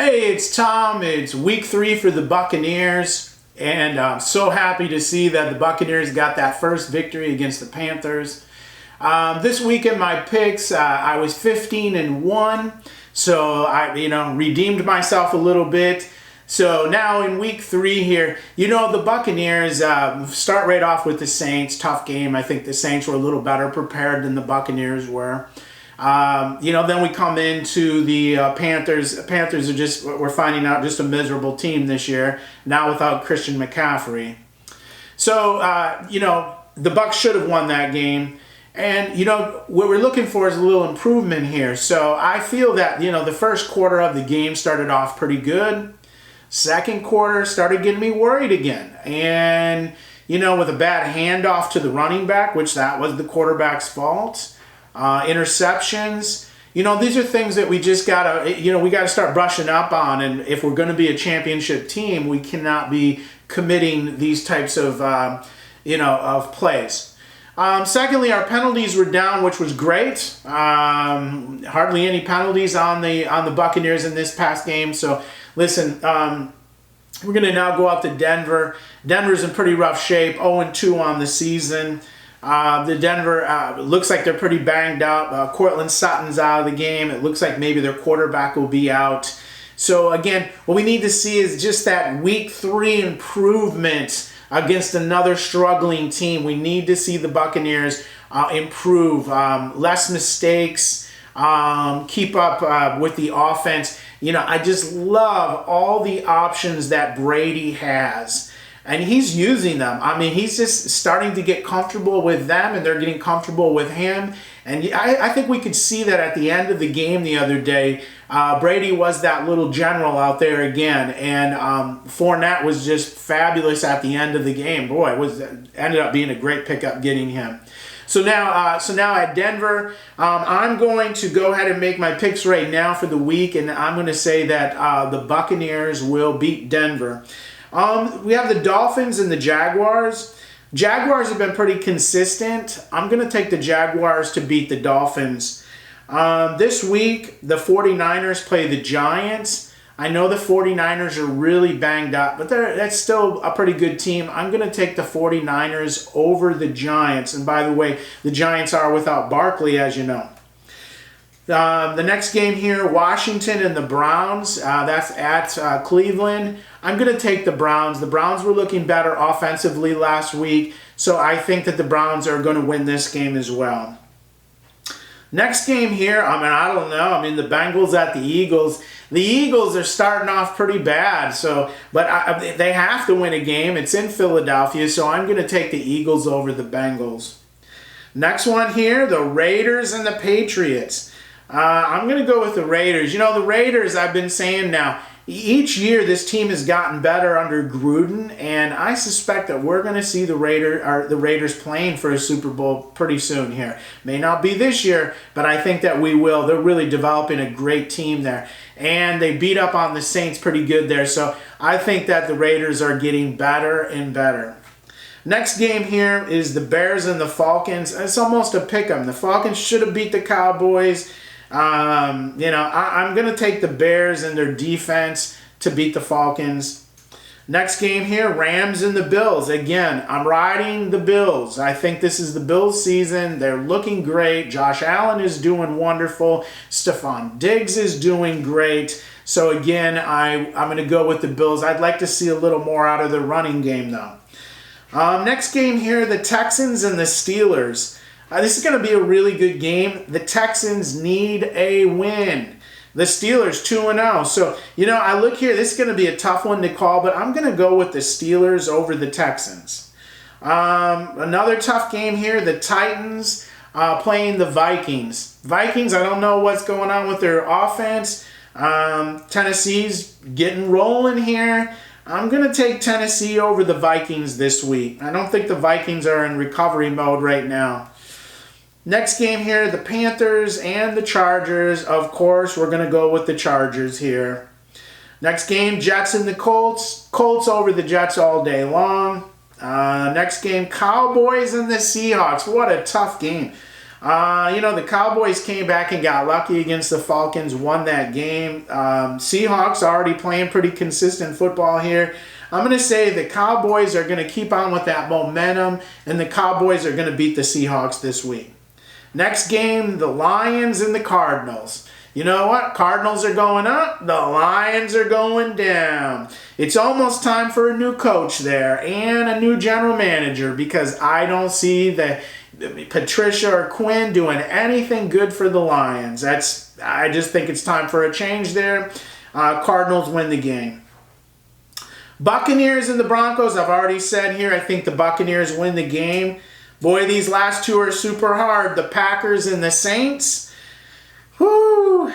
Hey, it's Tom. It's week 3 for the Buccaneers, and I'm so happy to see that the Buccaneers got that first victory against the Panthers. This week in my picks, I was 15-1, so I redeemed myself a little bit. So now in week 3 here, the Buccaneers start right off with the Saints. Tough game. I think the Saints were a little better prepared than the Buccaneers were. Then we come into the Panthers. The Panthers are we're finding out, just a miserable team this year, now without Christian McCaffrey. So, the Bucs should have won that game. And, what we're looking for is a little improvement here. So I feel that, the first quarter of the game started off pretty good. Second quarter started getting me worried again. And, with a bad handoff to the running back, which that was the quarterback's fault. Interceptions, these are things that we just gotta, we gotta start brushing up on. And if we're going to be a championship team, we cannot be committing these types of, of plays. Secondly, our penalties were down, which was great. Hardly any penalties on the Buccaneers in this past game. So listen, we're going to now go out to Denver. Denver's in pretty rough shape, 0-2 on the season. The Denver looks like they're pretty banged up. Cortland Sutton's out of the game. It looks like maybe their quarterback will be out. So again, what we need to see is just that week 3 improvement against another struggling team. We need to see the Buccaneers improve, less mistakes, keep up with the offense. I just love all the options that Brady has. And he's using them. I mean, he's just starting to get comfortable with them, and they're getting comfortable with him. And I think we could see that at the end of the game the other day. Brady was that little general out there again, and Fournette was just fabulous at the end of the game. Boy, ended up being a great pickup getting him. So now at Denver, I'm going to go ahead and make my picks right now for the week, and I'm going to say that the Buccaneers will beat Denver. We have the Dolphins and the Jaguars. Jaguars have been pretty consistent. I'm going to take the Jaguars to beat the Dolphins. This week, the 49ers play the Giants. I know the 49ers are really banged up, but that's still a pretty good team. I'm going to take the 49ers over the Giants. And by the way, the Giants are without Barkley, as you know. The next game here, Washington and the Browns. That's at Cleveland. I'm going to take the Browns. The Browns were looking better offensively last week, so I think that the Browns are going to win this game as well. Next game here, I don't know. The Bengals at the Eagles. The Eagles are starting off pretty bad, but they have to win a game. It's in Philadelphia, so I'm going to take the Eagles over the Bengals. Next one here, the Raiders and the Patriots. I'm going to go with the Raiders. The Raiders, I've been saying now, each year this team has gotten better under Gruden, and I suspect that we're going to see the Raiders playing for a Super Bowl pretty soon here. May not be this year, but I think that we will. They're really developing a great team there, and they beat up on the Saints pretty good there, so I think that the Raiders are getting better and better. Next game here is the Bears and the Falcons. It's almost a pick-em. The Falcons should have beat the Cowboys. I'm going to take the Bears and their defense to beat the Falcons. Next game here, Rams and the Bills. Again, I'm riding the Bills. I think this is the Bills season. They're looking great. Josh Allen is doing wonderful. Stephon Diggs is doing great. So again, I'm going to go with the Bills. I'd like to see a little more out of the running game, though. Next game here, the Texans and the Steelers. This is going to be a really good game. The Texans need a win. The Steelers 2-0. So, I look here. This is going to be a tough one to call, but I'm going to go with the Steelers over the Texans. Another tough game here. The Titans playing the Vikings. Vikings, I don't know what's going on with their offense. Tennessee's getting rolling here. I'm going to take Tennessee over the Vikings this week. I don't think the Vikings are in recovery mode right now. Next game here, the Panthers and the Chargers. Of course, we're going to go with the Chargers here. Next game, Jets and the Colts. Colts over the Jets all day long. Next game, Cowboys and the Seahawks. What a tough game. The Cowboys came back and got lucky against the Falcons, won that game. Seahawks already playing pretty consistent football here. I'm going to say the Cowboys are going to keep on with that momentum, and the Cowboys are going to beat the Seahawks this week. Next game, the Lions and the Cardinals. You know what? Cardinals are going up. The Lions are going down. It's almost time for a new coach there and a new general manager, because I don't see the Patricia or Quinn doing anything good for the Lions. I just think it's time for a change there. Cardinals win the game. Buccaneers and the Broncos, I've already said here, I think the Buccaneers win the game. Boy, these last two are super hard. The Packers and the Saints. Whew.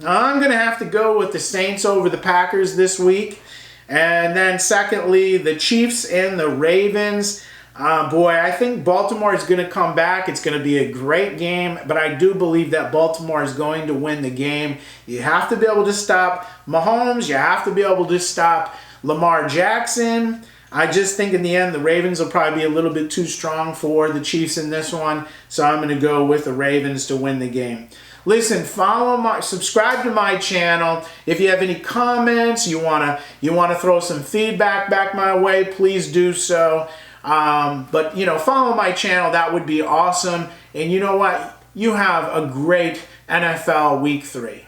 I'm going to have to go with the Saints over the Packers this week. And then secondly, the Chiefs and the Ravens. Boy, I think Baltimore is going to come back. It's going to be a great game, but I do believe that Baltimore is going to win the game. You have to be able to stop Mahomes. You have to be able to stop Lamar Jackson. I just think in the end, the Ravens will probably be a little bit too strong for the Chiefs in this one, so I'm going to go with the Ravens to win the game. Listen, subscribe to my channel. If you have any comments, you wanna throw some feedback back my way, please do so. But follow my channel. That would be awesome. And you know what? You have a great NFL Week 3.